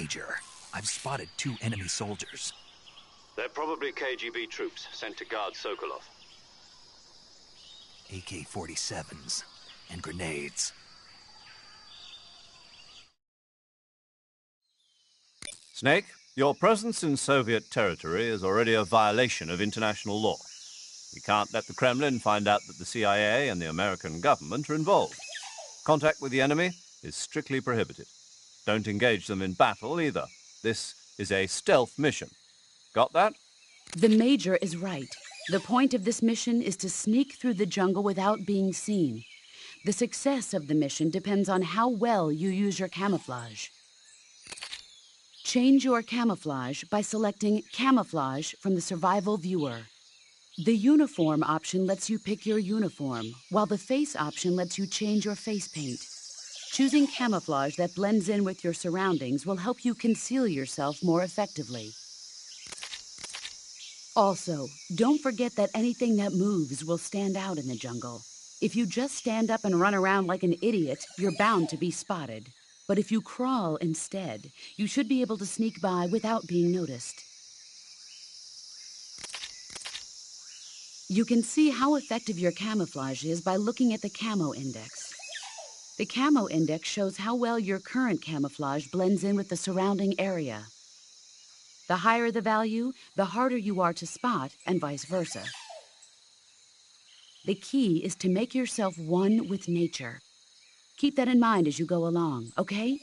Major. I've spotted 2 enemy soldiers. They're probably KGB troops sent to guard Sokolov. AK-47s and grenades. Snake, your presence in Soviet territory is already a violation of international law. We can't let the Kremlin find out that the CIA and the American government are involved. Contact with the enemy is strictly prohibited. Don't engage them in battle either. This is a stealth mission. Got that? The Major is right. The point of this mission is to sneak through the jungle without being seen. The success of the mission depends on how well you use your camouflage. Change your camouflage by selecting Camouflage from the Survival Viewer. The Uniform option lets you pick your uniform, while the Face option lets you change your face paint. Choosing camouflage that blends in with your surroundings will help you conceal yourself more effectively. Also, don't forget that anything that moves will stand out in the jungle. If you just stand up and run around like an idiot, you're bound to be spotted. But if you crawl instead, you should be able to sneak by without being noticed. You can see how effective your camouflage is by looking at the Camo Index. The Camo Index shows how well your current camouflage blends in with the surrounding area. The higher the value, the harder you are to spot, and vice versa. The key is to make yourself one with nature. Keep that in mind as you go along, okay?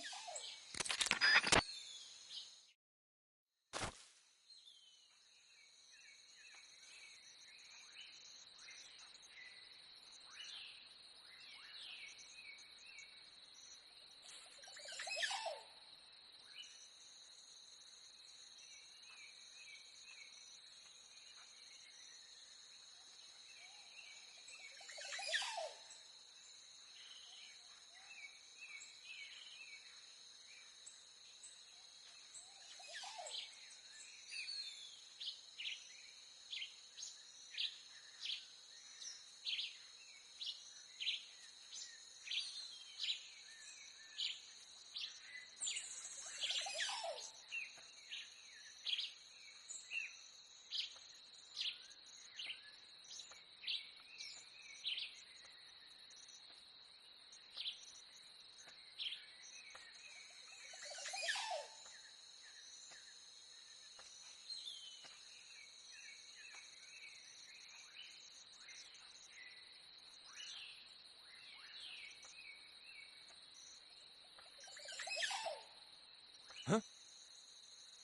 Huh?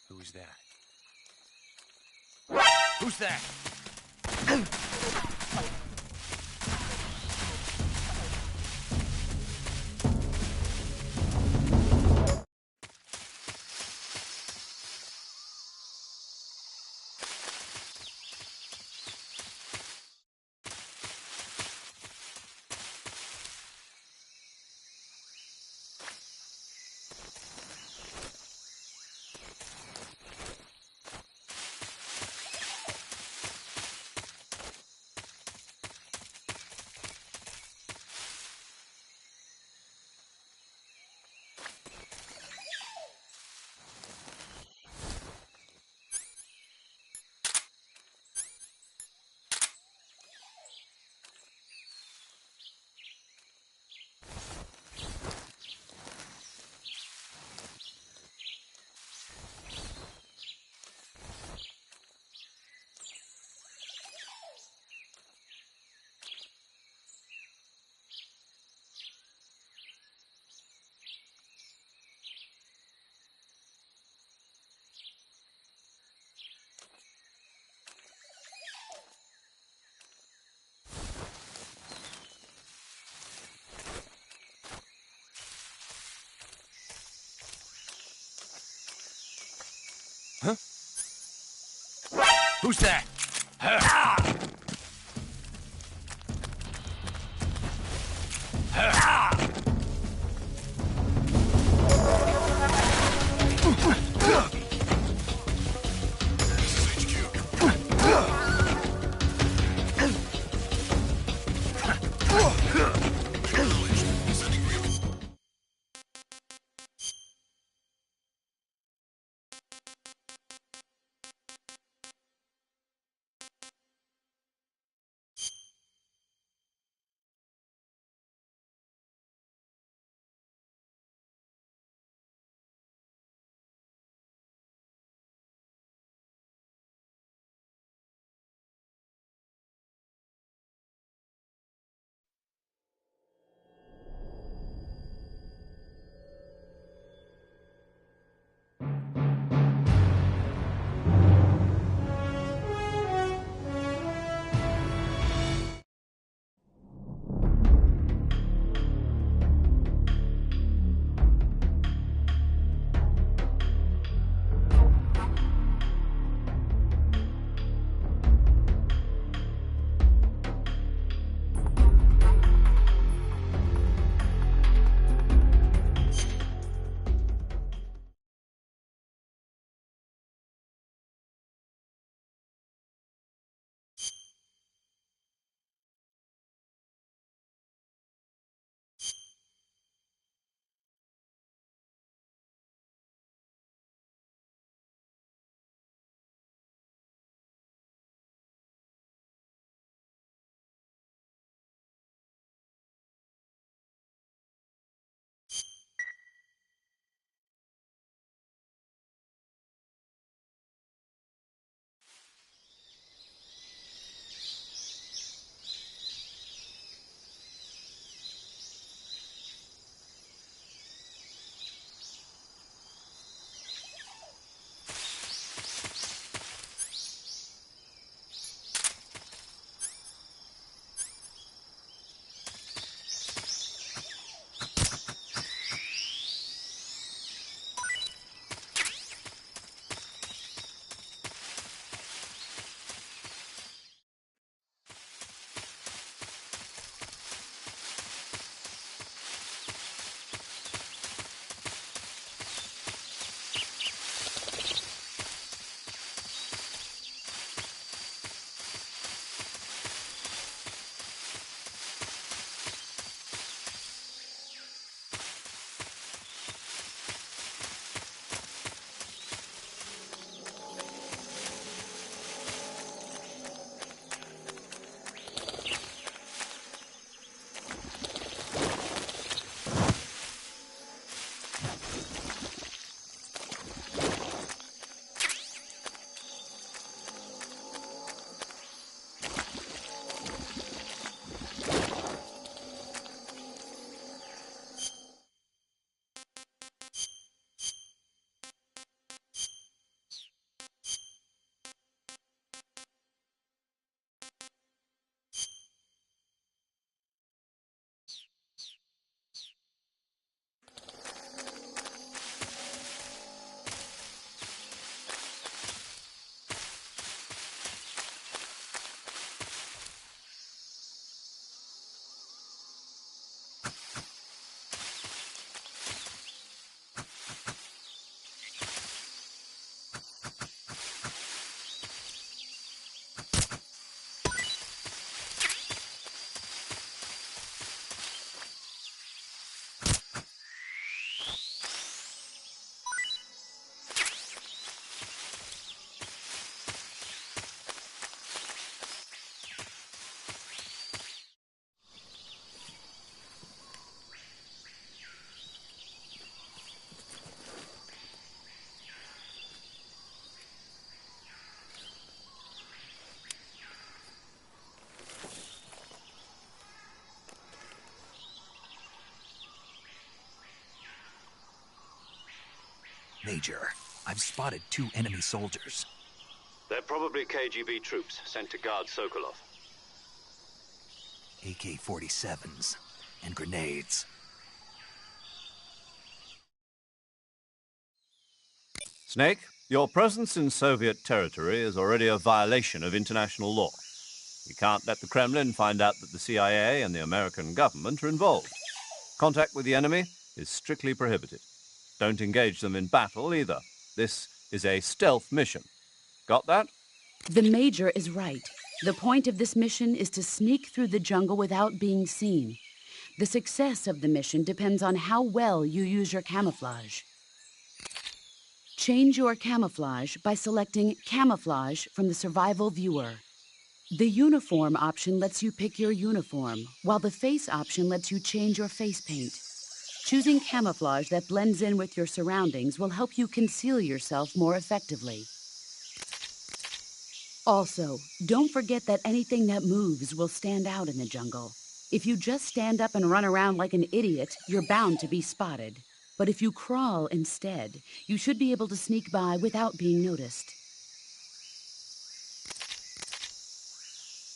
Who's that? Who's that? Huh? Who's that? Major, I've spotted 2 enemy soldiers. They're probably KGB troops sent to guard Sokolov. AK-47s and grenades. Snake, your presence in Soviet territory is already a violation of international law. You can't let the Kremlin find out that the CIA and the American government are involved. Contact with the enemy is strictly prohibited. Don't engage them in battle either. This is a stealth mission. Got that? The Major is right. The point of this mission is to sneak through the jungle without being seen. The success of the mission depends on how well you use your camouflage. Change your camouflage by selecting Camouflage from the Survival Viewer. The Uniform option lets you pick your uniform, while the Face option lets you change your face paint. Choosing camouflage that blends in with your surroundings will help you conceal yourself more effectively. Also, don't forget that anything that moves will stand out in the jungle. If you just stand up and run around like an idiot, you're bound to be spotted. But if you crawl instead, you should be able to sneak by without being noticed.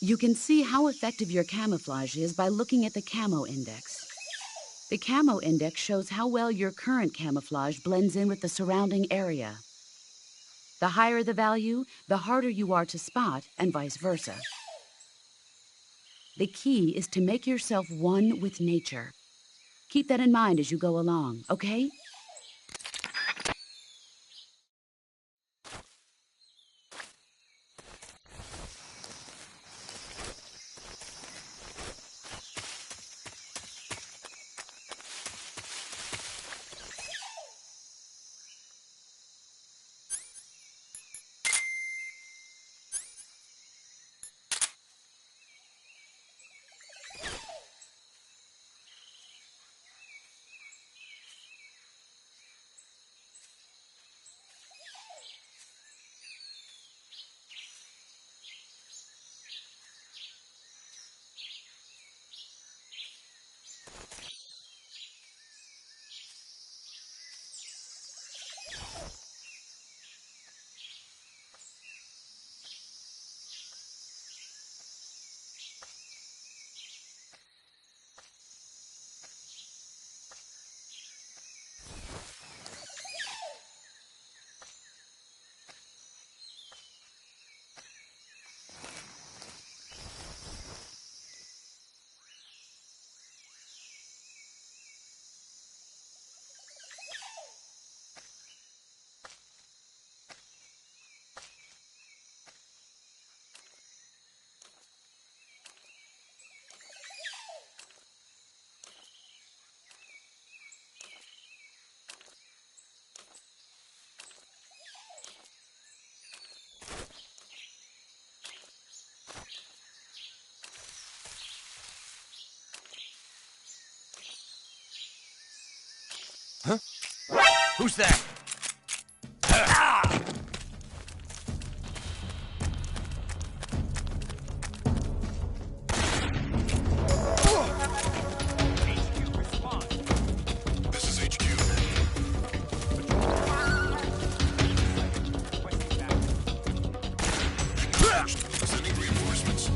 You can see how effective your camouflage is by looking at the Camo Index. The Camo Index shows how well your current camouflage blends in with the surrounding area. The higher the value, the harder you are to spot, and vice versa. The key is to make yourself one with nature. Keep that in mind as you go along, okay? Who's that? This is HQ. Sending reinforcements.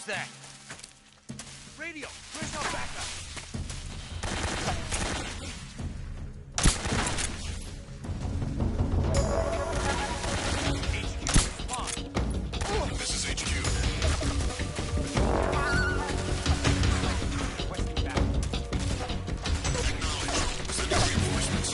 Who's that? Radio, where's our backup? This is HQ. Sending reinforcements.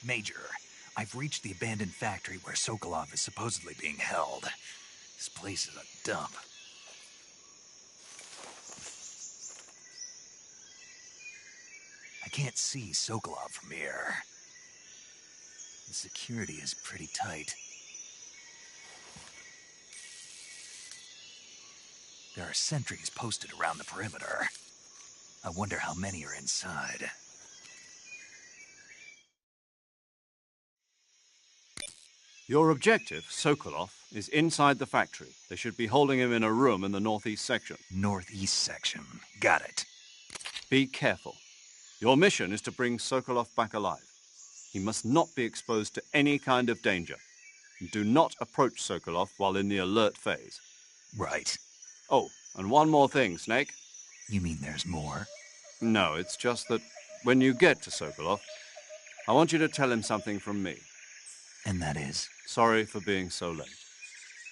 Major, I've reached the abandoned factory where Sokolov is supposedly being held. This place is a dump. I can't see Sokolov from here. The security is pretty tight. There are sentries posted around the perimeter. I wonder how many are inside. Your objective, Sokolov, is inside the factory. They should be holding him in a room in the northeast section. Northeast section. Got it. Be careful. Your mission is to bring Sokolov back alive. He must not be exposed to any kind of danger. Do not approach Sokolov while in the alert phase. Right. Oh, and one more thing, Snake. You mean there's more? No, it's just that when you get to Sokolov, I want you to tell him something from me. And that is? Sorry for being so late.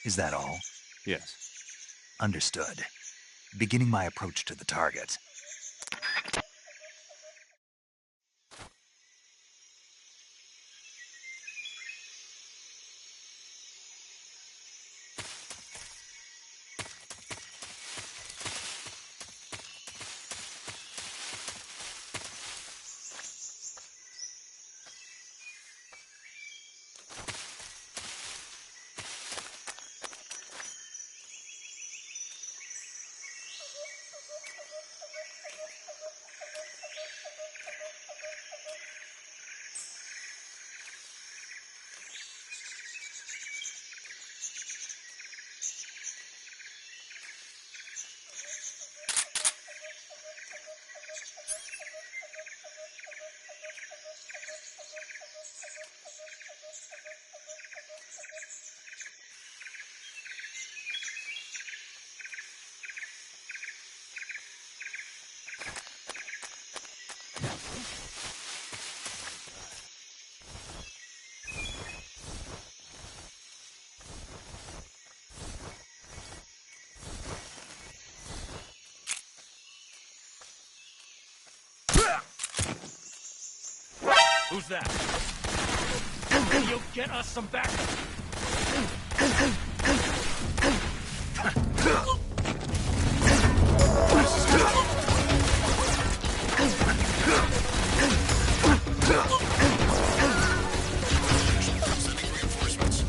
Is that all? Yes. Understood. Beginning my approach to the target. Who's that? You'll get us some backup. Sending reinforcements.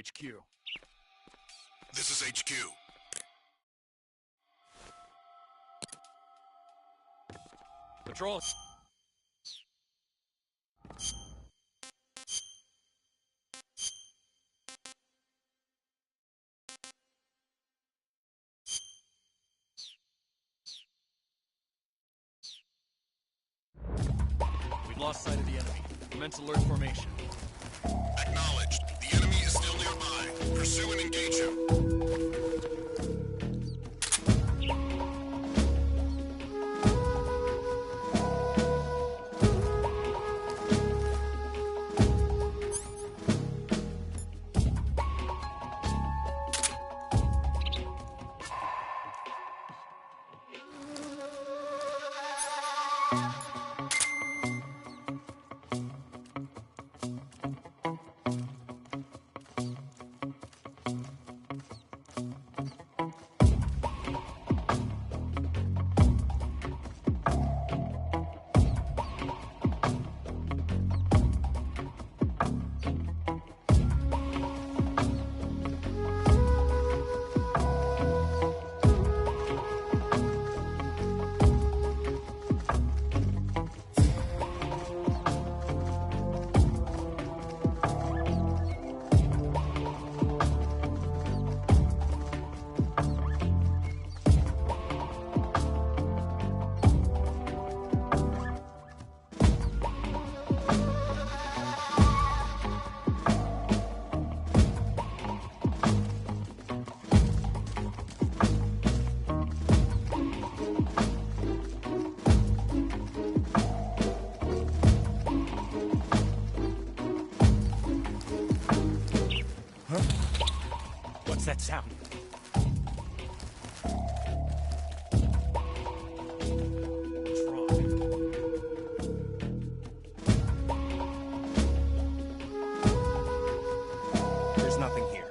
HQ. This is HQ. Patrol. We've lost sight of the enemy. Commence alert formation. Acknowledged. The enemy is still nearby. Pursue and engage him. What's that sound? What's wrong? There's nothing here.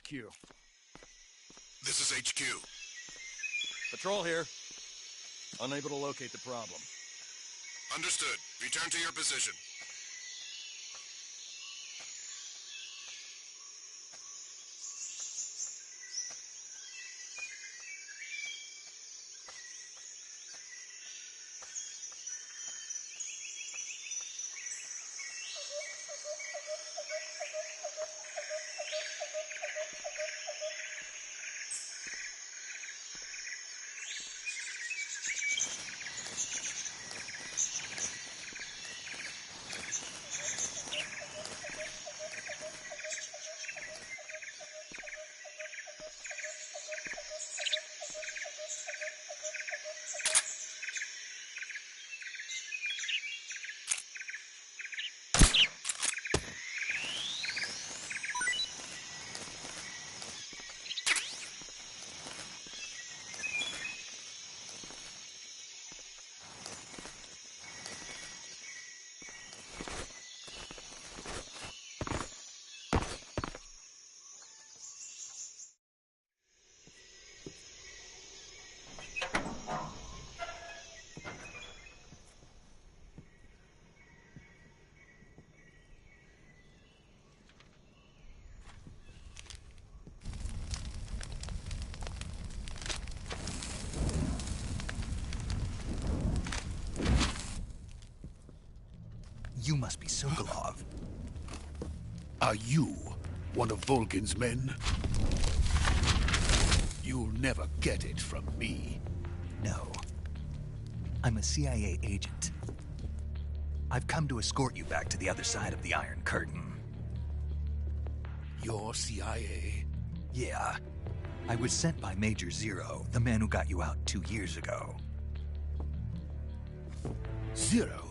HQ. This is HQ. Patrol here. Unable to locate the problem. Understood. Return to your position. You must be Sokolov. Are you one of Volgin's men? You'll never get it from me. No. I'm a CIA agent. I've come to escort you back to the other side of the Iron Curtain. You're CIA? Yeah. I was sent by Major Zero, the man who got you out 2 years ago. Zero?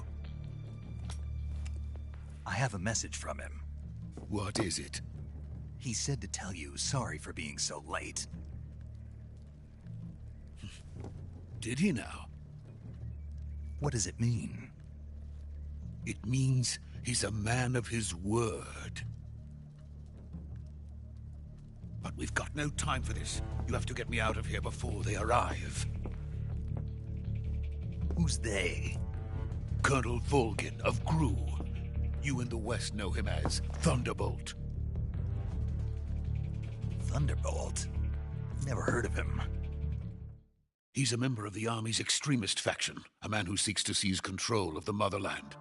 I have a message from him. What is it? He said to tell you sorry for being so late. Did he now? What does it mean? It means he's a man of his word. But we've got no time for this. You have to get me out of here before they arrive. Who's they? Colonel Volgin of GRU. You in the West know him as Thunderbolt. Thunderbolt? Never heard of him. He's a member of the Army's extremist faction, a man who seeks to seize control of the motherland.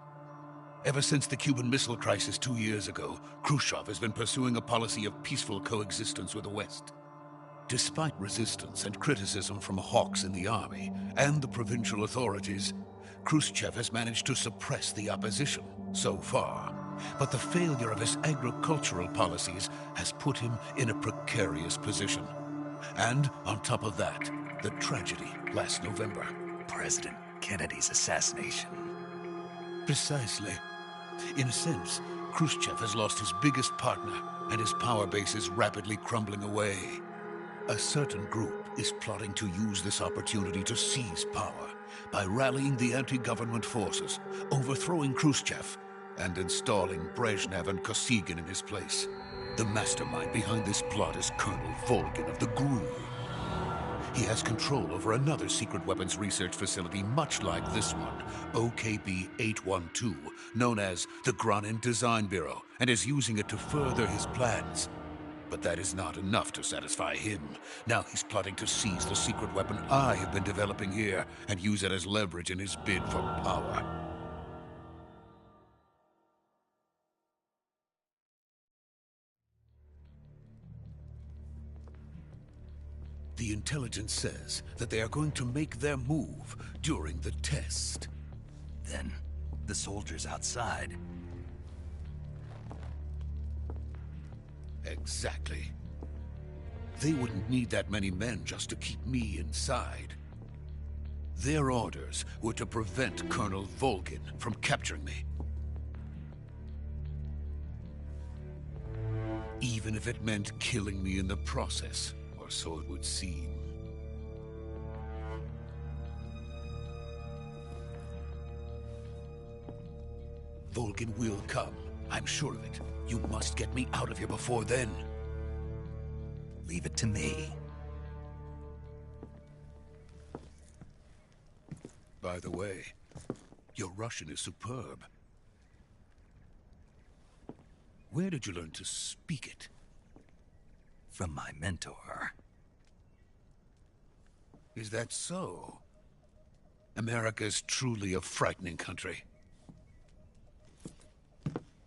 Ever since the Cuban Missile Crisis 2 years ago, Khrushchev has been pursuing a policy of peaceful coexistence with the West. Despite resistance and criticism from hawks in the Army and the provincial authorities, Khrushchev has managed to suppress the opposition so far. But the failure of his agricultural policies has put him in a precarious position. And on top of that, the tragedy last November. President Kennedy's assassination. Precisely. In a sense, Khrushchev has lost his biggest partner, and his power base is rapidly crumbling away. A certain group is plotting to use this opportunity to seize power by rallying the anti-government forces, overthrowing Khrushchev, and installing Brezhnev and Kosygin in his place. The mastermind behind this plot is Colonel Volgin of the GRU. He has control over another secret weapons research facility much like this one, OKB-812, known as the Granin Design Bureau, and is using it to further his plans. But that is not enough to satisfy him. Now he's plotting to seize the secret weapon I have been developing here and use it as leverage in his bid for power. The intelligence says that they are going to make their move during the test. Then, the soldiers outside. Exactly. They wouldn't need that many men just to keep me inside. Their orders were to prevent Colonel Volgin from capturing me. Even if it meant killing me in the process. Or so it would seem. Volgin will come. I'm sure of it. You must get me out of here before then. Leave it to me. By the way, your Russian is superb. Where did you learn to speak it? From my mentor. Is that so? America is truly a frightening country.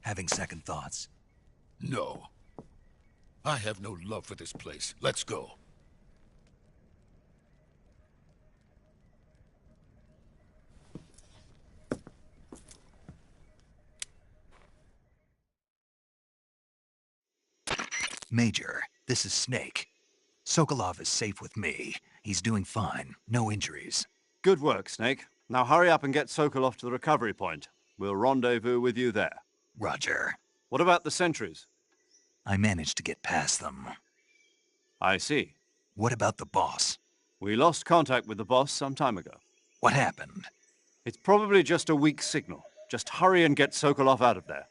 Having second thoughts? No. I have no love for this place. Let's go. Major, this is Snake. Sokolov is safe with me. He's doing fine. No injuries. Good work, Snake. Now hurry up and get Sokolov to the recovery point. We'll rendezvous with you there. Roger. What about the sentries? I managed to get past them. I see. What about the boss? We lost contact with the boss some time ago. What happened? It's probably just a weak signal. Just hurry and get Sokolov out of there.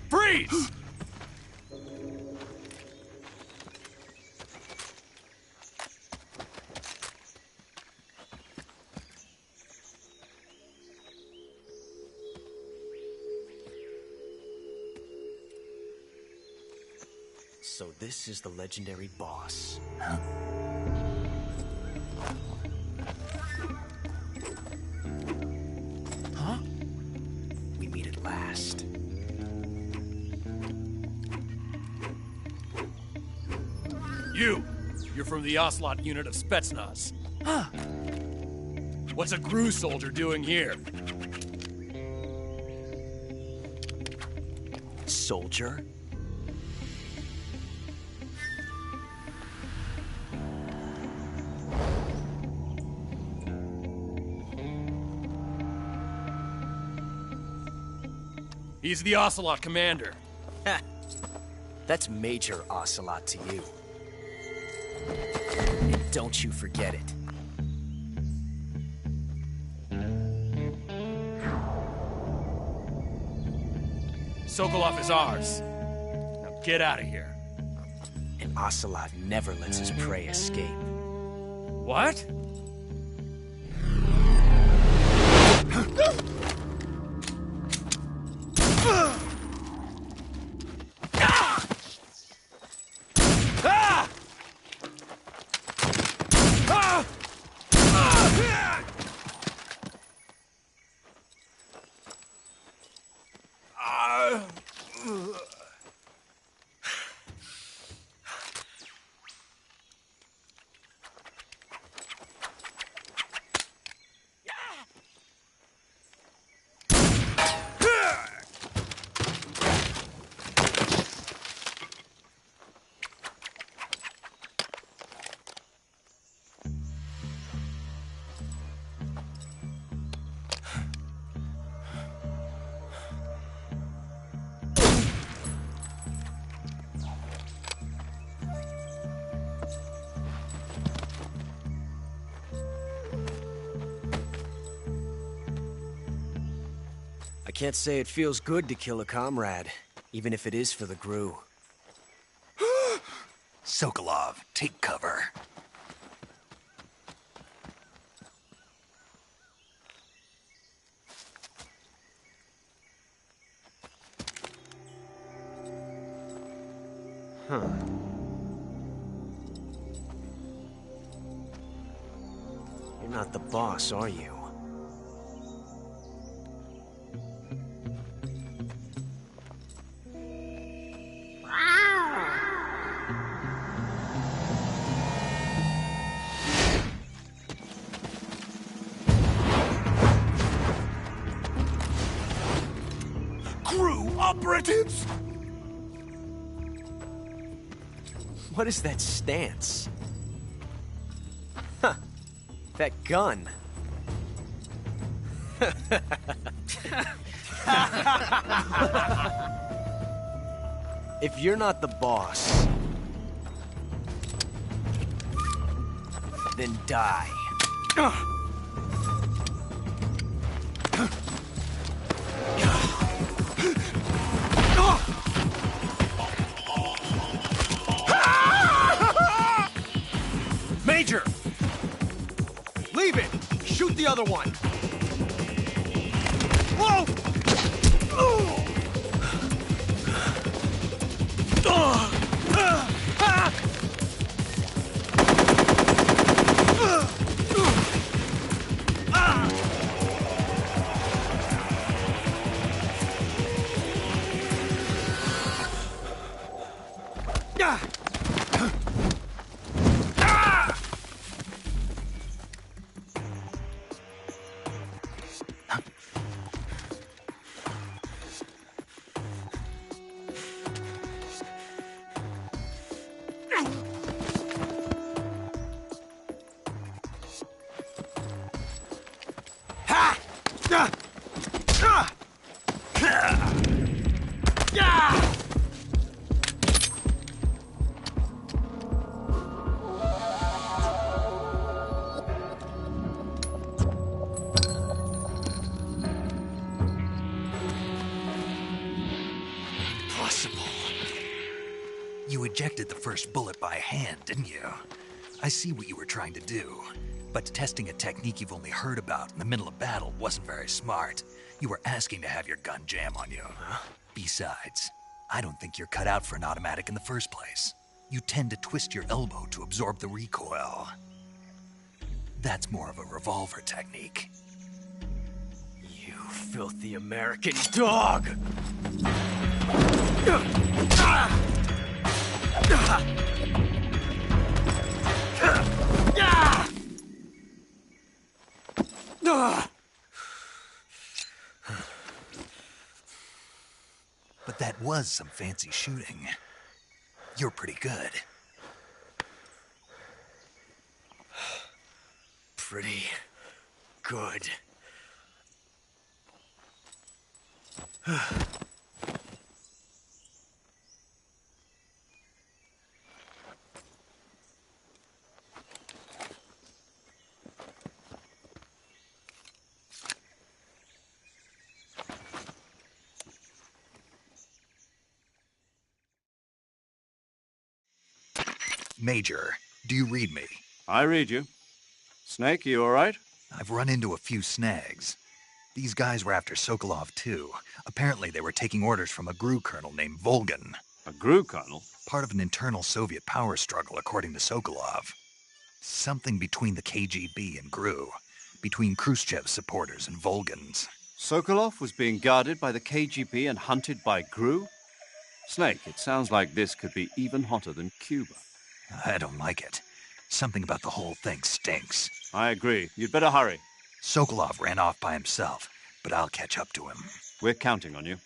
Freeze! So this is the legendary boss. Huh? We meet at last. You're from the Ocelot unit of Spetsnaz. Huh. What's a GRU soldier doing here? Soldier? He's the Ocelot commander. Ha! That's Major Ocelot to you. And don't you forget it. Sokolov is ours. Now get out of here. And Ocelot never lets his prey escape. What? I can't say it feels good to kill a comrade, even if it is for the GRU. Sokolov, take cover. Huh. You're not the boss, are you? Crew operatives! What is that stance? Huh. That gun. If you're not the boss, then die. Major! Leave it! Shoot the other one! Whoa! You ejected the first bullet by hand, didn't you? I see what you were trying to do. But testing a technique you've only heard about in the middle of battle wasn't very smart. You were asking to have your gun jam on you. Besides, I don't think you're cut out for an automatic in the first place. You tend to twist your elbow to absorb the recoil. That's more of a revolver technique. You filthy American dog! But that was some fancy shooting. You're pretty good. Pretty good. Major, do you read me? I read you. Snake, you all right? I've run into a few snags. These guys were after Sokolov, too. Apparently they were taking orders from a GRU colonel named Volgan. A GRU colonel? Part of an internal Soviet power struggle, according to Sokolov. Something between the KGB and GRU. Between Khrushchev's supporters and Volgan's. Sokolov was being guarded by the KGB and hunted by GRU? Snake, it sounds like this could be even hotter than Cuba. I don't like it. Something about the whole thing stinks. I agree. You'd better hurry. Sokolov ran off by himself, but I'll catch up to him. We're counting on you.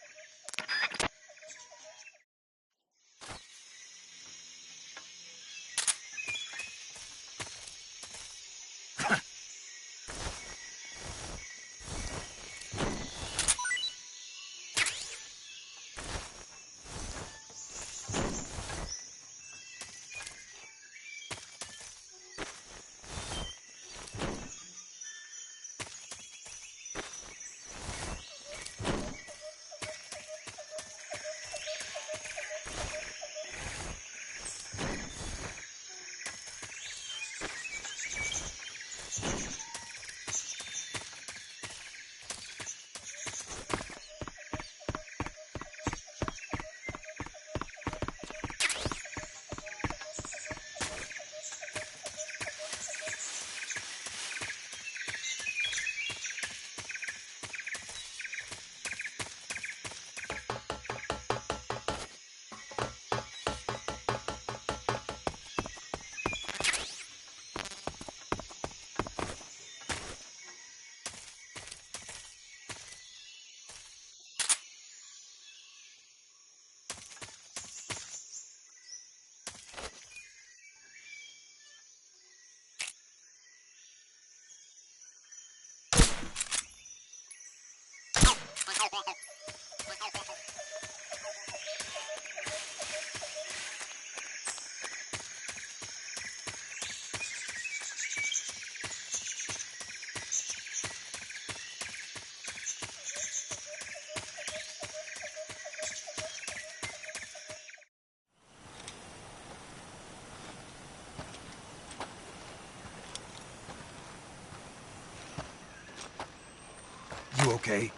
You okay?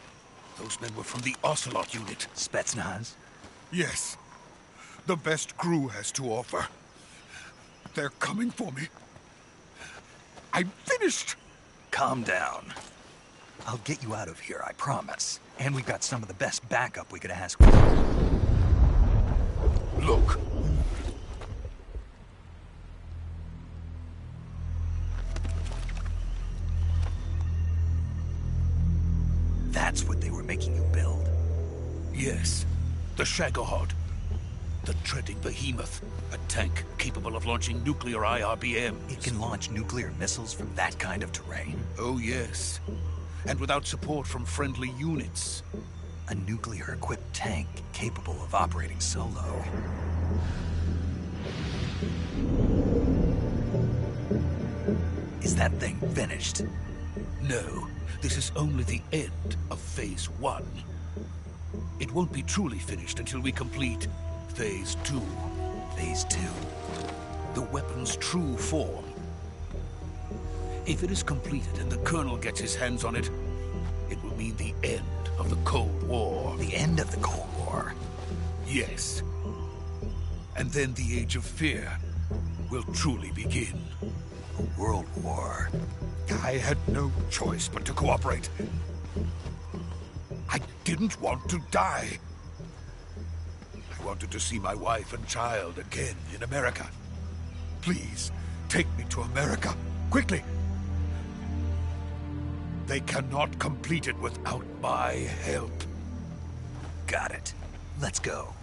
Those men were from the Ocelot unit. Spetsnaz? Yes. The best Gru has to offer. They're coming for me. I'm finished! Calm down. I'll get you out of here, I promise. And we've got some of the best backup we could ask for. Look. That's what they were making you build? Yes. The Shagohod. The treading behemoth. A tank capable of launching nuclear IRBMs. It can launch nuclear missiles from that kind of terrain? Oh, yes. And without support from friendly units. A nuclear-equipped tank capable of operating solo. Is that thing finished? No. This is only the end of Phase 1. It won't be truly finished until we complete Phase 2. Phase 2? The weapon's true form. If it is completed and the Colonel gets his hands on it, it will mean the end of the Cold War. The end of the Cold War? Yes. And then the Age of Fear will truly begin. A world war. I had no choice but to cooperate. I didn't want to die. I wanted to see my wife and child again in America. Please, take me to America, quickly. They cannot complete it without my help. Got it. Let's go.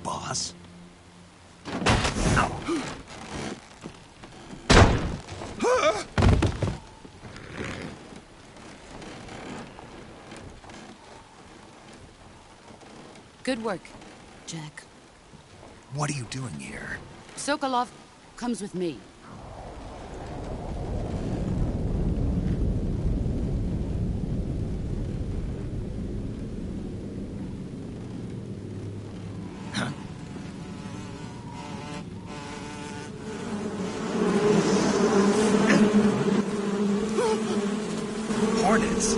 Boss? Good work, Jack. What are you doing here? Sokolov comes with me. Hornets?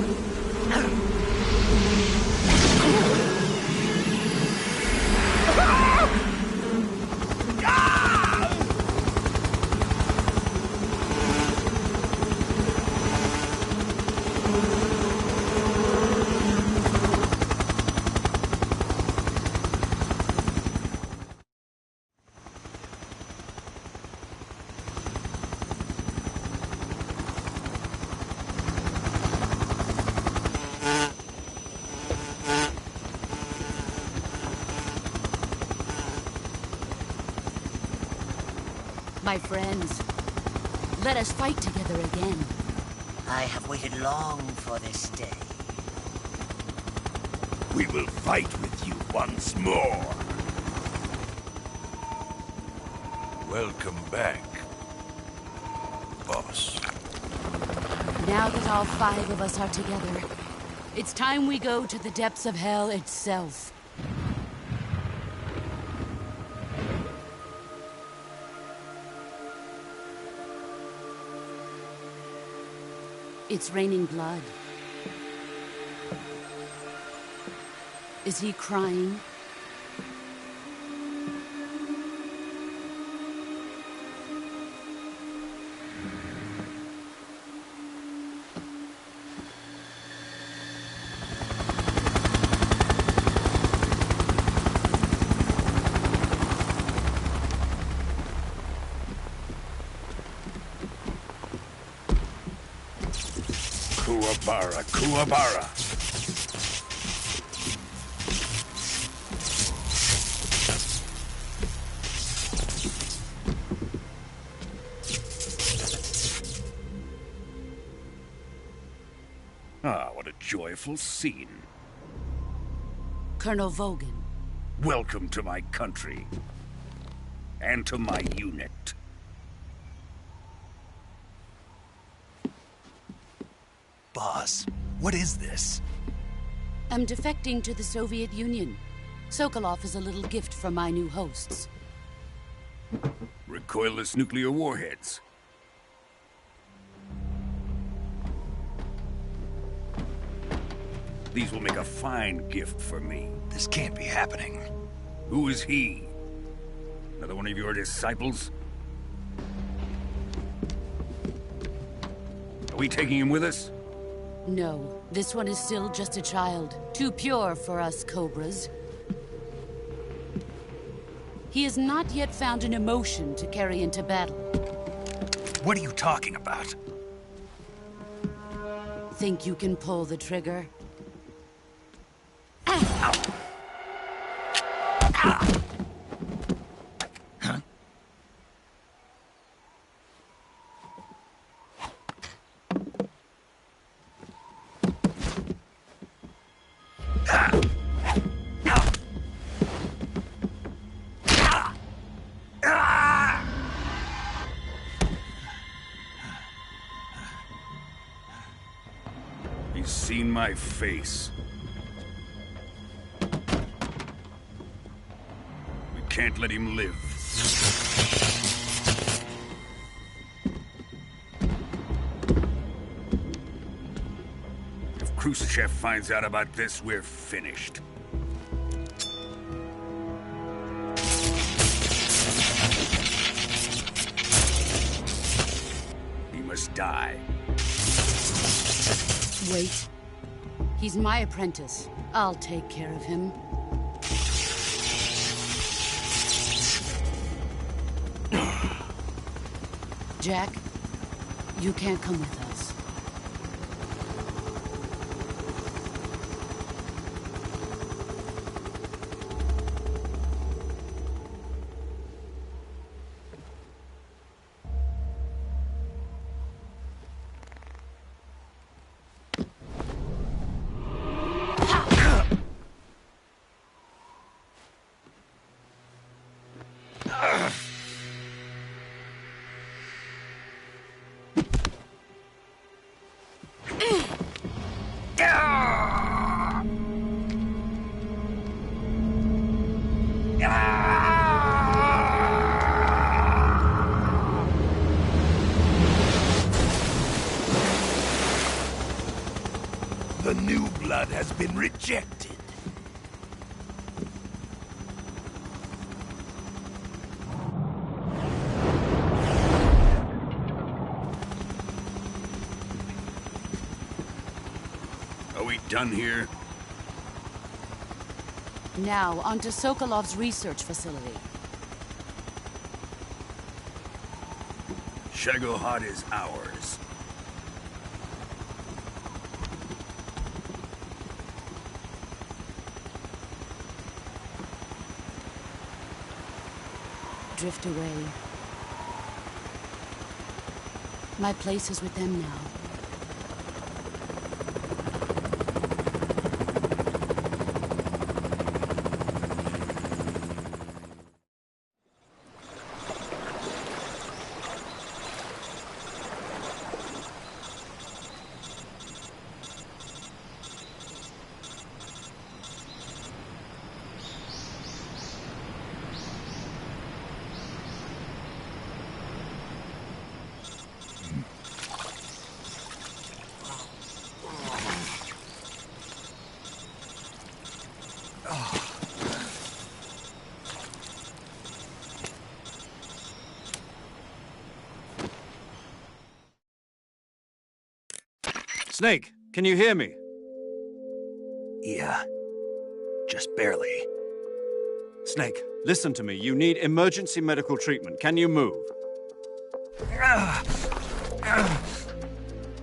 My friends, let us fight together again. I have waited long for this day. We will fight with you once more. Welcome back, boss. Now that all 5 of us are together, it's time we go to the depths of hell itself. It's raining blood. Is he crying? Kuwabara, Kuwabara. Ah, what a joyful scene. Colonel Vogan. Welcome to my country. And to my unit. Boss, what is this? I'm defecting to the Soviet Union. Sokolov is a little gift from my new hosts. Recoilless nuclear warheads. These will make a fine gift for me. This can't be happening. Who is he? Another one of your disciples? Are we taking him with us? No, this one is still just a child. Too pure for us Cobras. He has not yet found an emotion to carry into battle. What are you talking about? Think you can pull the trigger? He's seen my face. We can't let him live. If Khrushchev finds out about this, we're finished. He must die. Wait. He's my apprentice. I'll take care of him. Jack, you can't come with us. The new blood has been rejected. Are we done here? Now, onto Sokolov's research facility. Shagohod is ours. Drift away. My place is with them now. Snake, can you hear me? Yeah. Just barely. Snake, listen to me. You need emergency medical treatment. Can you move?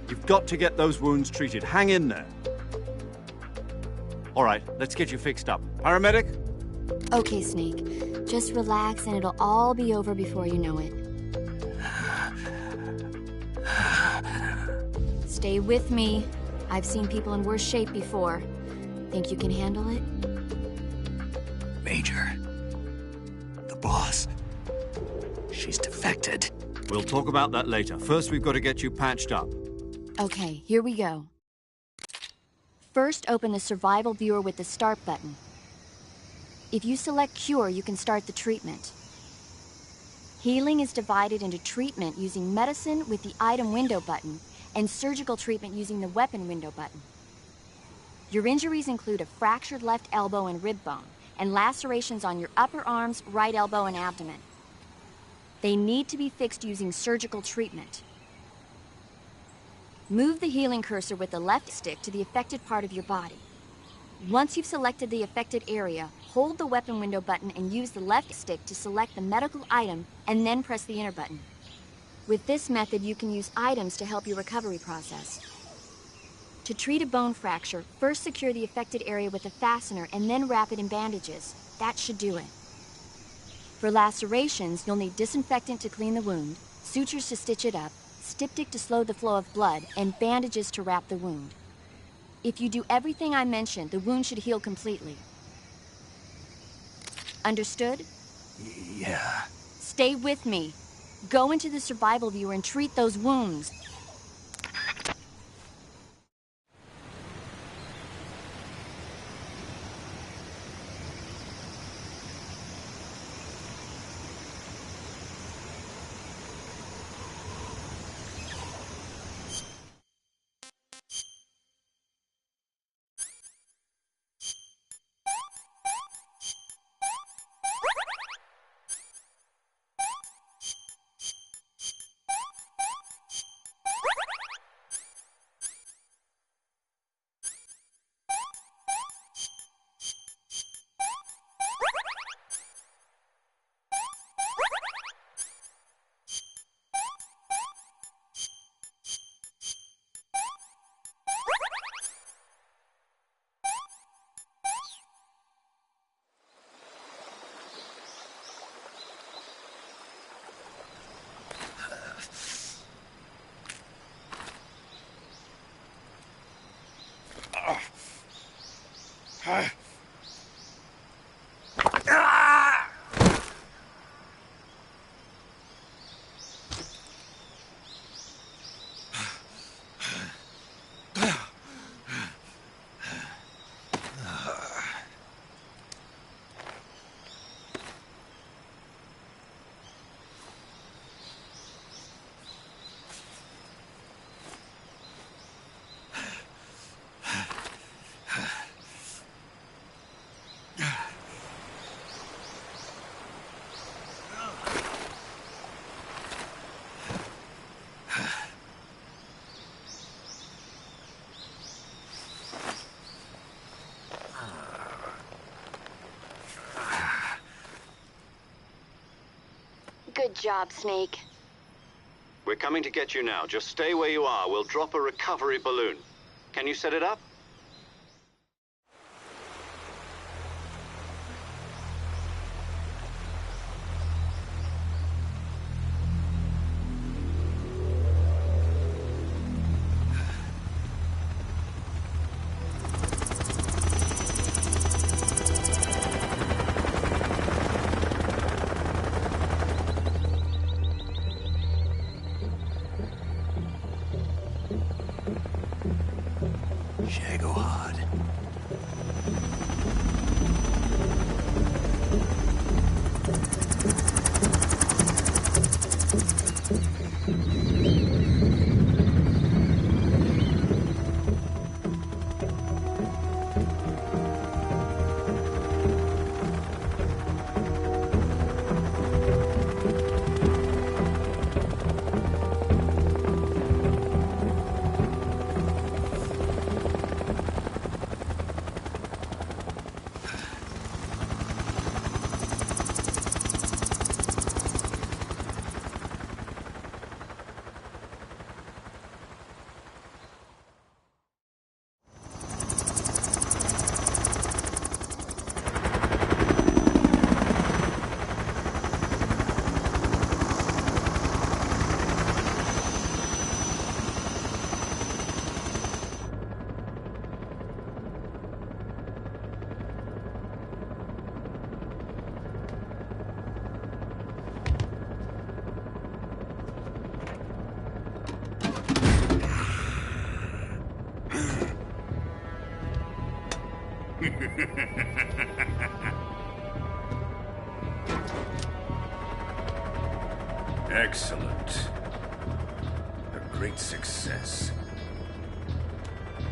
You've got to get those wounds treated. Hang in there. All right, let's get you fixed up. Paramedic? Okay, Snake. Just relax and it'll all be over before you know it. Stay with me. I've seen people in worse shape before. Think you can handle it? Major. The boss. She's defected. We'll talk about that later. First, we've got to get you patched up. Okay, here we go. First, open the survival viewer with the start button. If you select cure, you can start the treatment. Healing is divided into treatment using medicine with the item window button and surgical treatment using the weapon window button. Your injuries include a fractured left elbow and rib bone and lacerations on your upper arms, right elbow, and abdomen. They need to be fixed using surgical treatment. Move the healing cursor with the left stick to the affected part of your body. Once you've selected the affected area, hold the weapon window button and use the left stick to select the medical item and then press the enter button. With this method, you can use items to help your recovery process. To treat a bone fracture, first secure the affected area with a fastener and then wrap it in bandages. That should do it. For lacerations, you'll need disinfectant to clean the wound, sutures to stitch it up, styptic to slow the flow of blood, and bandages to wrap the wound. If you do everything I mentioned, the wound should heal completely. Understood? Yeah. Stay with me. Go into the survival viewer and treat those wounds. Good job, Snake. We're coming to get you now. Just stay where you are. We'll drop a recovery balloon. Can you set it up? Shagohod. Excellent. A great success.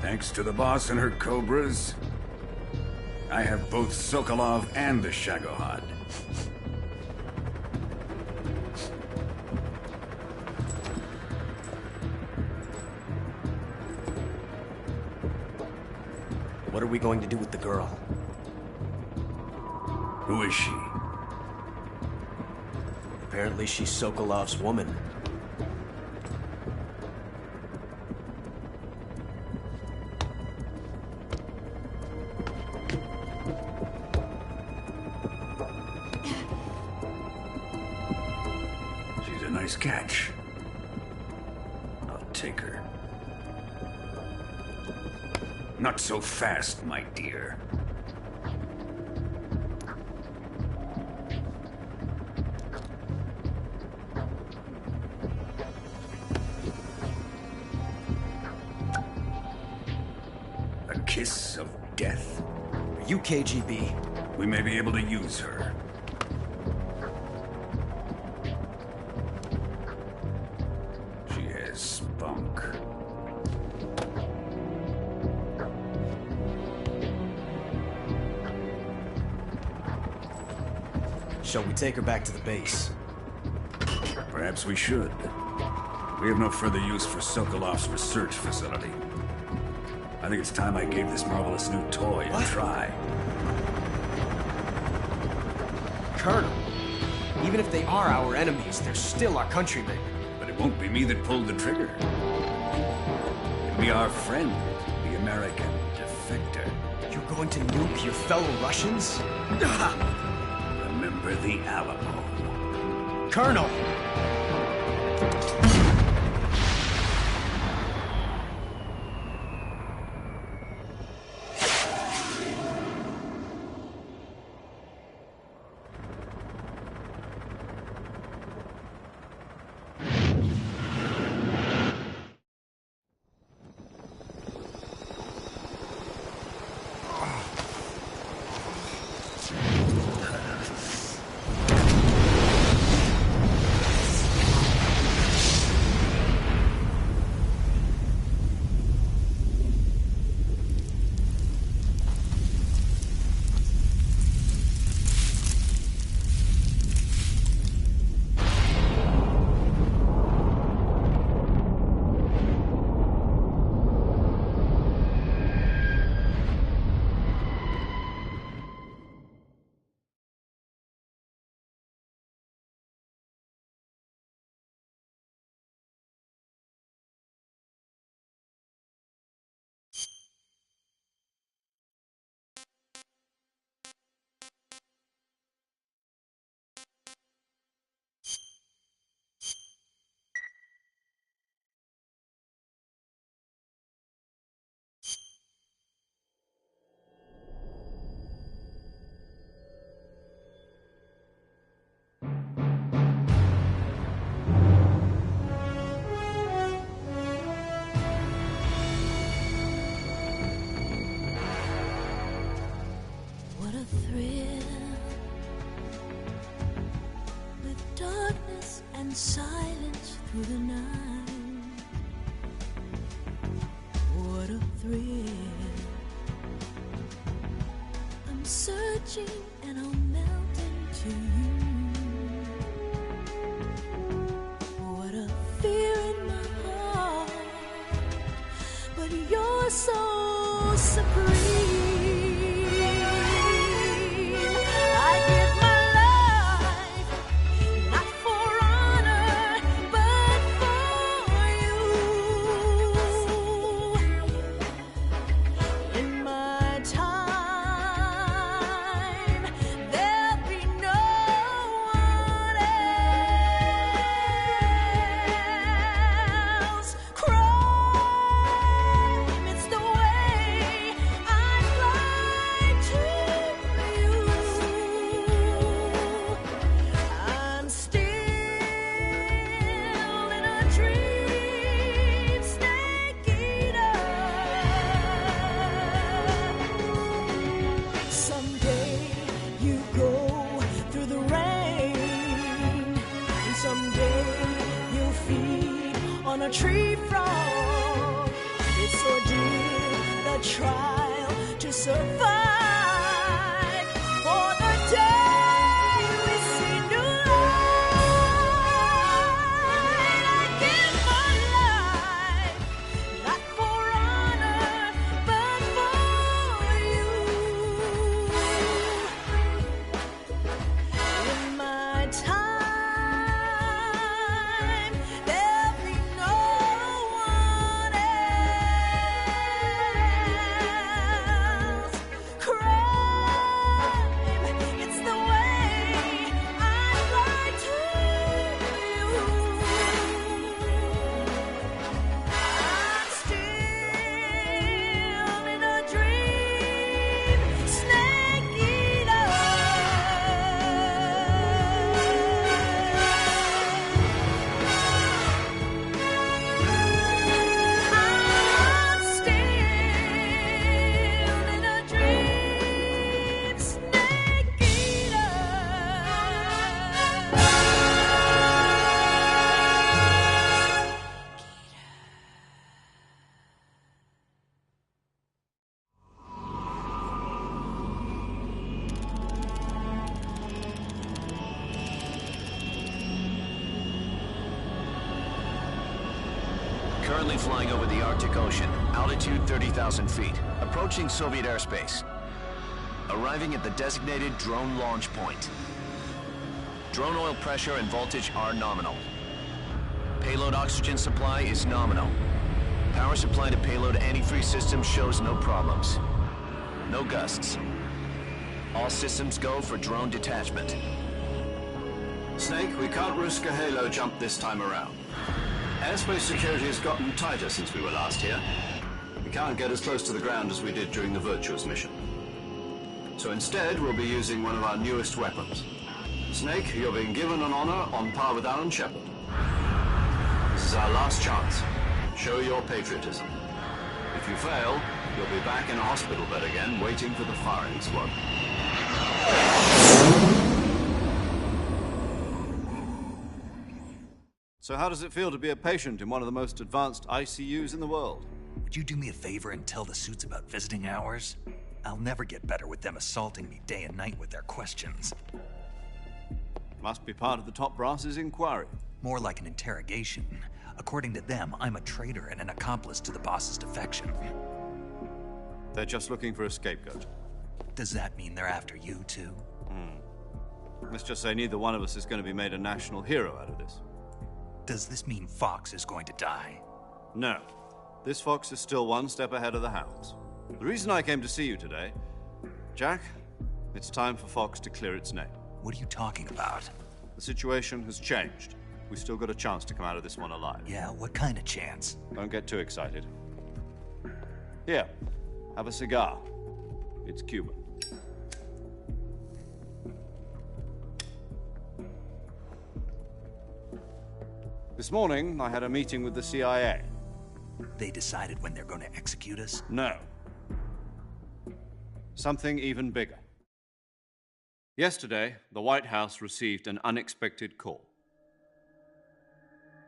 Thanks to the boss and her cobras, I have both Sokolov and the Shagohod. What are we going to do with the girl? Who is she? Apparently she's Sokolov's woman. She's a nice catch. I'll take her. Not so fast, my dear. A kiss of death. Are you KGB? We may be able to use her. She has spunk. Shall we take her back to the base? Perhaps we should. We have no further use for Sokolov's research facility. I think it's time I gave this marvelous new toy a try. Colonel, even if they are our enemies, they're still our countrymen. But it won't be me that pulled the trigger. It'll be our friend, the American defector. You're going to nuke your fellow Russians? Remember the Alamo. Colonel! What a thrill, with darkness and silence through the night. What a thrill, I'm searching and I'll melt into you. What a fear in my heart, but you're so supreme. It's the way I on a tree frog. It's ordeal, the trial to survive. For the day we see new light, I give my life, not for honor, but for you. In my time, there'll be no one else. Crime, it's the way I lie to you. I'm still in a dream, snake eater. I'm still in a dream, snake eater. Currently flying over the Arctic Ocean, altitude 30,000 feet, approaching Soviet airspace. Arriving at the designated drone launch point. Drone oil pressure and voltage are nominal. Payload oxygen supply is nominal. Power supply to payload antifreeze system shows no problems. No gusts. All systems go for drone detachment. Snake, we can't risk a halo jump this time around. Airspace security has gotten tighter since we were last here. We can't get as close to the ground as we did during the Virtuous mission. So instead, we'll be using one of our newest weapons. Snake, you're being given an honor on par with Alan Shepard. This is our last chance. Show your patriotism. If you fail, you'll be back in a hospital bed again, waiting for the firing squad. So how does it feel to be a patient in one of the most advanced ICUs in the world? Would you do me a favor and tell the suits about visiting hours? I'll never get better with them assaulting me day and night with their questions. Must be part of the top brass's inquiry. More like an interrogation. According to them, I'm a traitor and an accomplice to the boss's defection. They're just looking for a scapegoat. Does that mean they're after you, too? Let's just say neither one of us is going to be made a national hero out of this. Does this mean Fox is going to die? No. This fox is still one step ahead of the hounds. The reason I came to see you today, Jack, it's time for Fox to clear its name. What are you talking about? The situation has changed. We've still got a chance to come out of this one alive. Yeah, what kind of chance? Don't get too excited. Here, have a cigar. It's Cuban. This morning, I had a meeting with the CIA. They decided when they're going to execute us? No. Something even bigger. Yesterday, the White House received an unexpected call.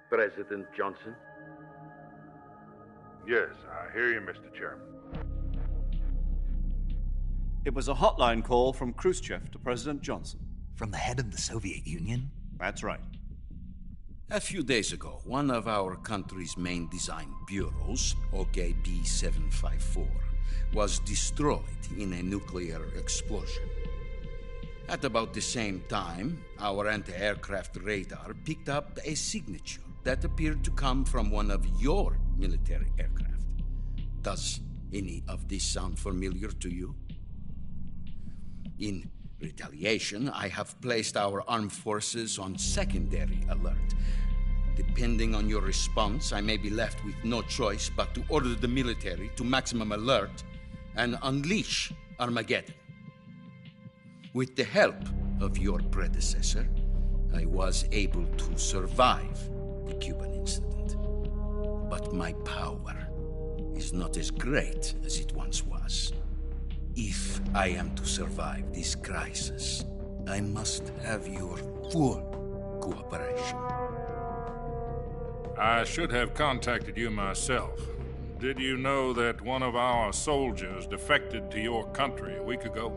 President Johnson? Yes, I hear you, Mr. Chairman. It was a hotline call from Khrushchev to President Johnson. From the head of the Soviet Union? That's right. A few days ago, one of our country's main design bureaus, OKB 754, was destroyed in a nuclear explosion. At about the same time, our anti-aircraft radar picked up a signature that appeared to come from one of your military aircraft. Does any of this sound familiar to you? In retaliation, I have placed our armed forces on secondary alert. Depending on your response, I may be left with no choice but to order the military to maximum alert and unleash Armageddon. With the help of your predecessor, I was able to survive the Cuban incident. But my power is not as great as it once was. If I am to survive this crisis, I must have your full cooperation. I should have contacted you myself. Did you know that one of our soldiers defected to your country a week ago?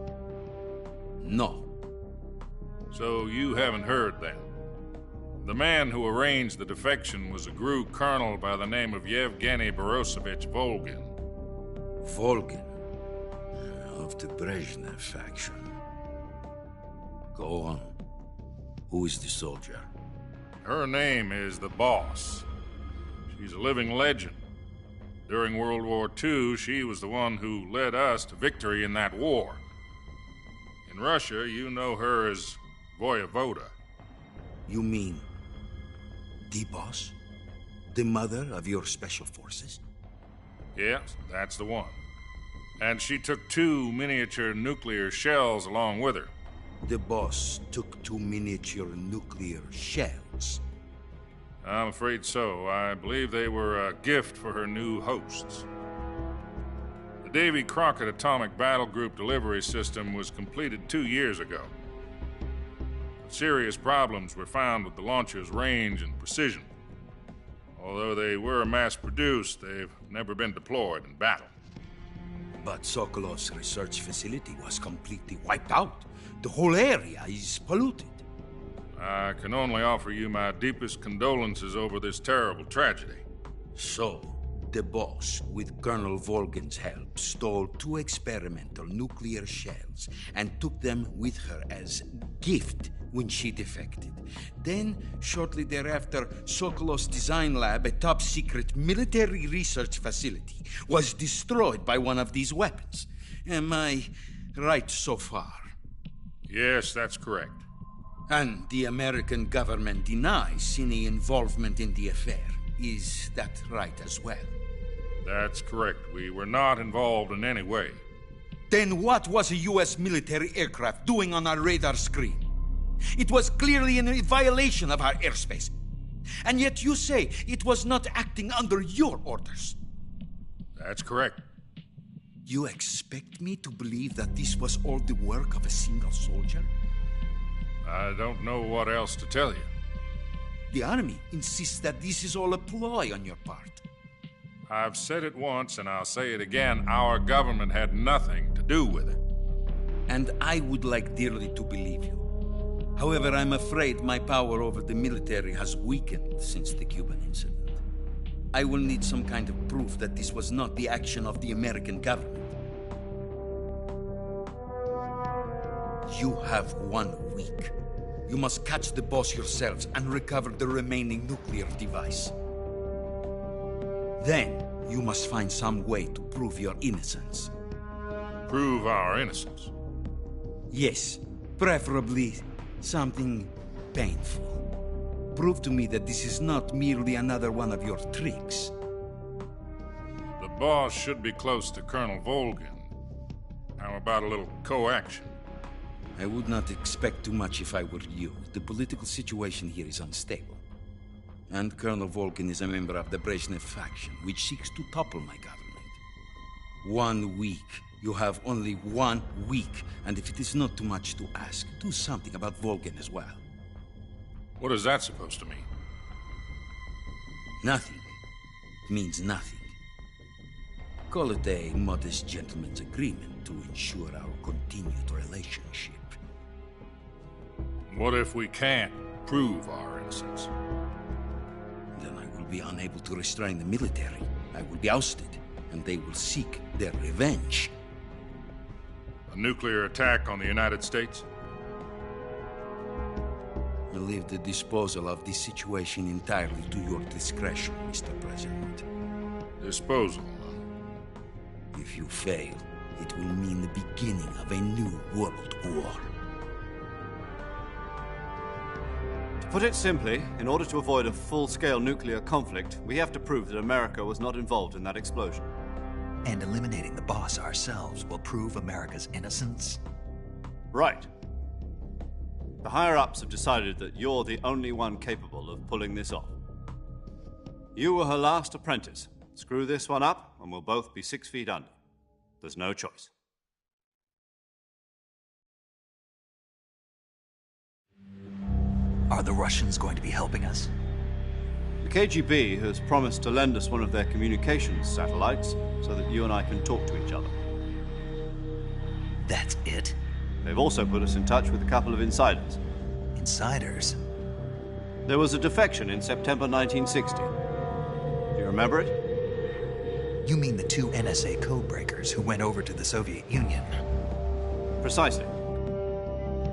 No. So you haven't heard then. The man who arranged the defection was a GRU colonel by the name of Yevgeny Borosovich Volgin. Volgin? Of the Brezhnev faction. Go on. Who is the soldier? Her name is the Boss. She's a living legend. During World War II, she was the one who led us to victory in that war. In Russia, you know her as Voyevoda. You mean the Boss? The mother of your special forces? Yes, that's the one. And she took 2 miniature nuclear shells along with her. The Boss took 2 miniature nuclear shells? I'm afraid so. I believe they were a gift for her new hosts. The Davy Crockett Atomic Battle Group delivery system was completed 2 years ago. Serious problems were found with the launcher's range and precision. Although they were mass-produced, they've never been deployed in battle. But Sokolov's research facility was completely wiped out. The whole area is polluted. I can only offer you my deepest condolences over this terrible tragedy. So, the Boss, with Colonel Volgin's help, stole 2 experimental nuclear shells and took them with her as gift when she defected. Then, shortly thereafter, Sokolov's design lab, a top-secret military research facility, was destroyed by one of these weapons. Am I right so far? Yes, that's correct. And the American government denies any involvement in the affair. Is that right as well? That's correct. We were not involved in any way. Then what was a U.S. military aircraft doing on our radar screen? It was clearly in violation of our airspace. And yet you say it was not acting under your orders. That's correct. You expect me to believe that this was all the work of a single soldier? I don't know what else to tell you. The Army insists that this is all a ploy on your part. I've said it once and I'll say it again. Our government had nothing to do with it. And I would like dearly to believe you. However, I'm afraid my power over the military has weakened since the Cuban incident. I will need some kind of proof that this was not the action of the American government. You have 1 week. You must catch the Boss yourselves and recover the remaining nuclear device. Then, you must find some way to prove your innocence. Prove our innocence? Yes, preferably something painful. Prove to me that this is not merely another one of your tricks. The Boss should be close to Colonel Volgin. How about a little coaction? I would not expect too much if I were you. The political situation here is unstable. And Colonel Volgin is a member of the Brezhnev faction, which seeks to topple my government. 1 week. You have only 1 week, and if it is not too much to ask, do something about Volgin as well. What is that supposed to mean? Nothing. It means nothing. Call it a modest gentleman's agreement to ensure our continued relationship. What if we can't prove our innocence? Then I will be unable to restrain the military. I will be ousted, and they will seek their revenge. A nuclear attack on the United States? I leave the disposal of this situation entirely to your discretion, Mr. President. Disposal? If you fail, it will mean the beginning of a new world war. To put it simply, in order to avoid a full-scale nuclear conflict, we have to prove that America was not involved in that explosion. And eliminating the Boss ourselves will prove America's innocence? Right. The higher-ups have decided that you're the only one capable of pulling this off. You were her last apprentice. Screw this one up, and we'll both be 6 feet under. There's no choice. Are the Russians going to be helping us? KGB has promised to lend us one of their communications satellites so that you and I can talk to each other. That's it? They've also put us in touch with a couple of insiders. Insiders? There was a defection in September 1960. Do you remember it? You mean the two NSA codebreakers who went over to the Soviet Union? Precisely.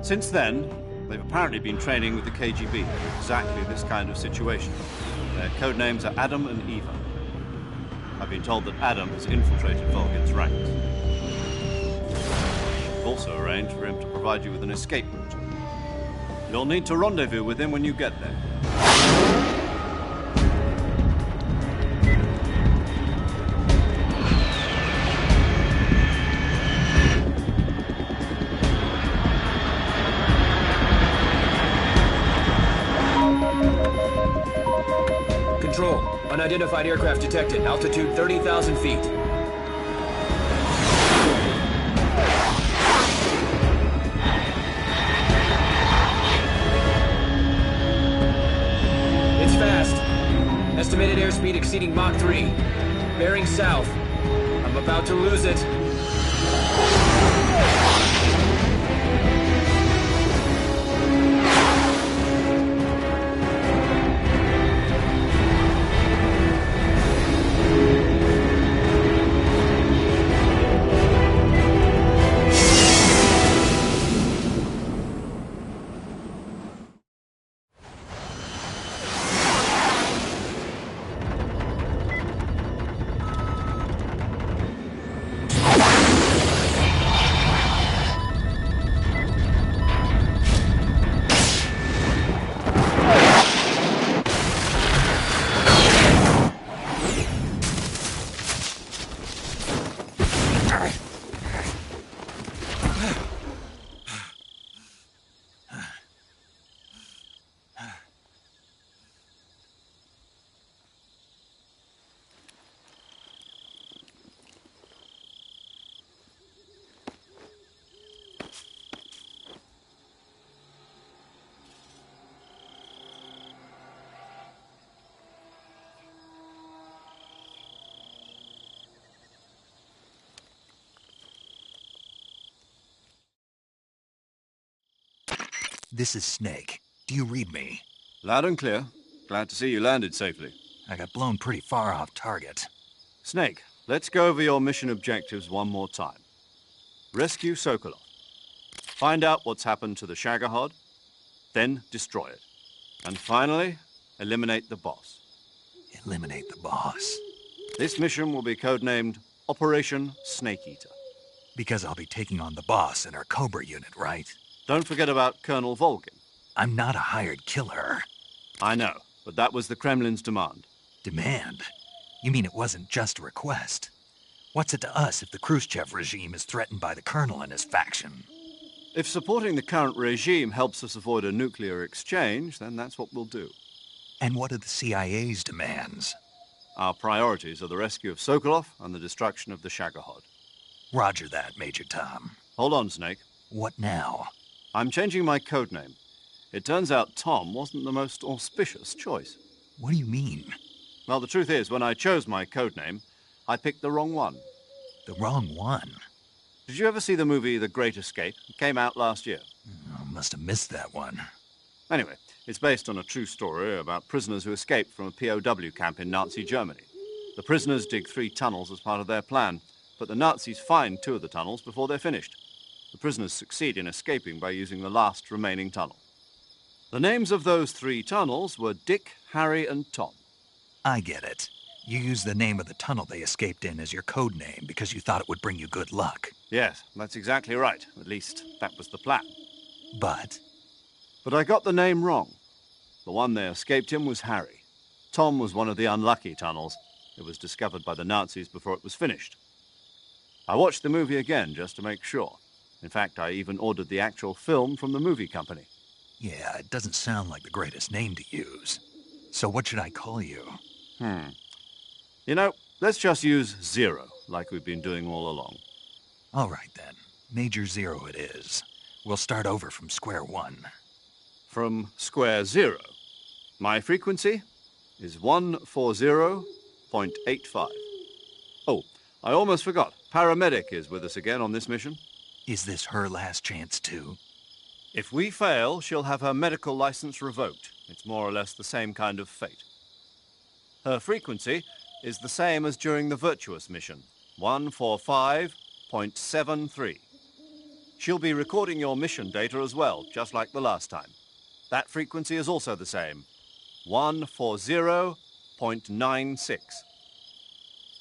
Since then, they've apparently been training with the KGB for exactly this kind of situation. Their code names are Adam and Eva. I've been told that Adam has infiltrated Volgin's ranks. We've also arranged for him to provide you with an escape route. You'll need to rendezvous with him when you get there. Control. Unidentified aircraft detected. Altitude 30,000 feet. It's fast. Estimated airspeed exceeding Mach 3. Bearing south. I'm about to lose it. This is Snake. Do you read me? Loud and clear. Glad to see you landed safely. I got blown pretty far off target. Snake, let's go over your mission objectives one more time. Rescue Sokolov. Find out what's happened to the Shagohod, then destroy it. And finally, eliminate the boss. Eliminate the boss? This mission will be codenamed Operation Snake Eater. Because I'll be taking on the boss in our Cobra unit, right? Don't forget about Colonel Volgin. I'm not a hired killer. I know, but that was the Kremlin's demand. Demand? You mean it wasn't just a request? What's it to us if the Khrushchev regime is threatened by the Colonel and his faction? If supporting the current regime helps us avoid a nuclear exchange, then that's what we'll do. And what are the CIA's demands? Our priorities are the rescue of Sokolov and the destruction of the Shagohod. Roger that, Major Tom. Hold on, Snake. What now? I'm changing my codename. It turns out Tom wasn't the most auspicious choice. What do you mean? Well, the truth is, when I chose my codename, I picked the wrong one. The wrong one? Did you ever see the movie The Great Escape? It came out last year. Oh, must have missed that one. Anyway, it's based on a true story about prisoners who escaped from a POW camp in Nazi Germany. The prisoners dig 3 tunnels as part of their plan, but the Nazis find 2 of the tunnels before they're finished. The prisoners succeed in escaping by using the last remaining tunnel. The names of those 3 tunnels were Dick, Harry, and Tom. I get it. You used the name of the tunnel they escaped in as your code name because you thought it would bring you good luck. Yes, that's exactly right. At least, that was the plan. But I got the name wrong. The one they escaped in was Harry. Tom was one of the unlucky tunnels. It was discovered by the Nazis before it was finished. I watched the movie again just to make sure. In fact, I even ordered the actual film from the movie company. Yeah, it doesn't sound like the greatest name to use. So what should I call you? You know, let's just use Zero, like we've been doing all along. All right, then. Major Zero it is. We'll start over from square one. From square zero. My frequency? is 140.85. Oh, I almost forgot. Paramedic is with us again on this mission. Is this her last chance, too? If we fail, she'll have her medical license revoked. It's more or less the same kind of fate. Her frequency is the same as during the Virtuous mission, 145.73. She'll be recording your mission data as well, just like the last time. That frequency is also the same, 140.96.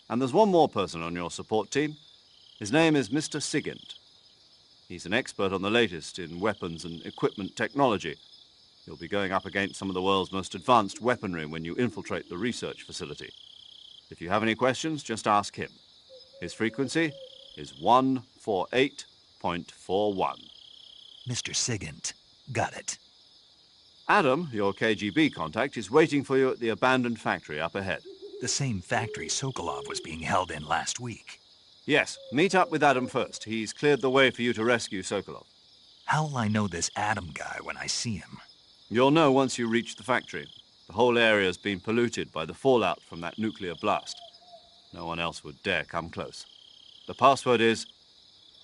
And there's one more person on your support team. His name is Mr. Sigint. He's an expert on the latest in weapons and equipment technology. You'll be going up against some of the world's most advanced weaponry when you infiltrate the research facility. If you have any questions, just ask him. His frequency is 148.41. Mr. Sigint. Got it. Adam, your KGB contact, is waiting for you at the abandoned factory up ahead. The same factory Sokolov was being held in last week. Yes, meet up with Adam first. He's cleared the way for you to rescue Sokolov. How'll I know this Adam guy when I see him? You'll know once you reach the factory. The whole area's been polluted by the fallout from that nuclear blast. No one else would dare come close. The password is,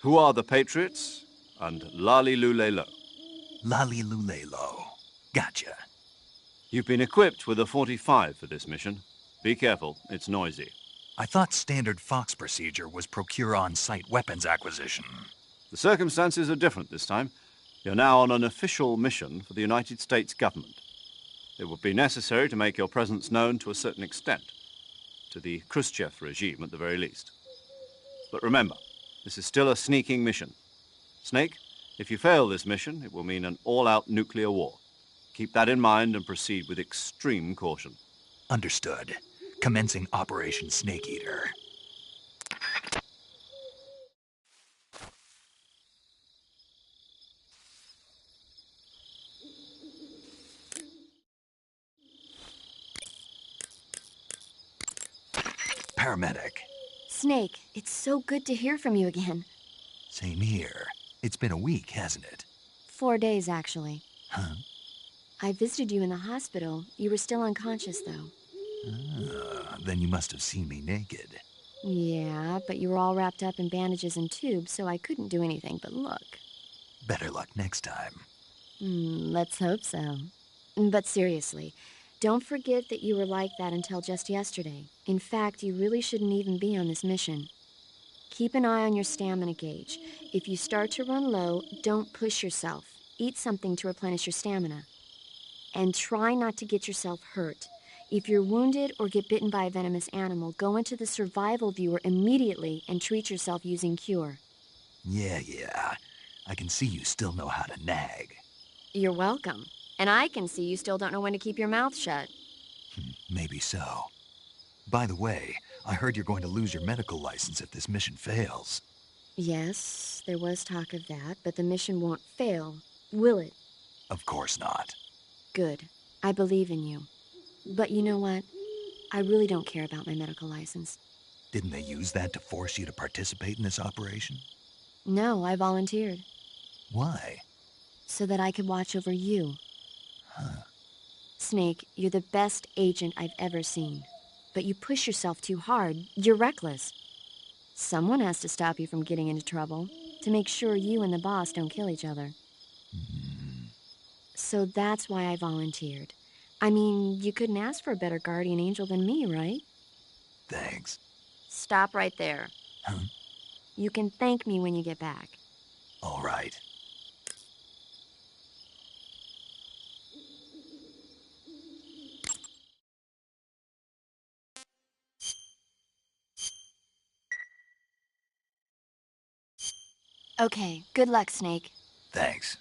"Who are the Patriots?" and Lali Lule Lo. Lali Lule Lo. Gotcha. You've been equipped with a 45 for this mission. Be careful, it's noisy. I thought standard Fox procedure was procure on-site weapons acquisition. The circumstances are different this time. You're now on an official mission for the United States government. It would be necessary to make your presence known to a certain extent, to the Khrushchev regime at the very least. But remember, this is still a sneaking mission. Snake, if you fail this mission, it will mean an all-out nuclear war. Keep that in mind and proceed with extreme caution. Understood. Commencing Operation Snake Eater. Paramedic. Snake, it's so good to hear from you again. Same here. It's been a week, hasn't it? 4 days, actually. Huh? I visited you in the hospital. You were still unconscious, though. Then you must have seen me naked. Yeah, but you were all wrapped up in bandages and tubes, so I couldn't do anything but look. Better luck next time. Let's hope so. But seriously, don't forget that you were like that until just yesterday. In fact, you really shouldn't even be on this mission. Keep an eye on your stamina gauge. If you start to run low, don't push yourself. Eat something to replenish your stamina. And try not to get yourself hurt. If you're wounded or get bitten by a venomous animal, go into the survival viewer immediately and treat yourself using Cure. Yeah. I can see you still know how to nag. You're welcome. And I can see you still don't know when to keep your mouth shut. Maybe so. By the way, I heard you're going to lose your medical license if this mission fails. Yes, there was talk of that, but the mission won't fail, will it? Of course not. Good. I believe in you. But you know what? I really don't care about my medical license. Didn't they use that to force you to participate in this operation? No, I volunteered. Why? So that I could watch over you. Huh. Snake, you're the best agent I've ever seen. But you push yourself too hard. You're reckless. Someone has to stop you from getting into trouble, to make sure you and the boss don't kill each other. So that's why I volunteered. I mean, you couldn't ask for a better guardian angel than me, right? Thanks. Stop right there. Huh? You can thank me when you get back. All right. Okay, good luck, Snake. Thanks.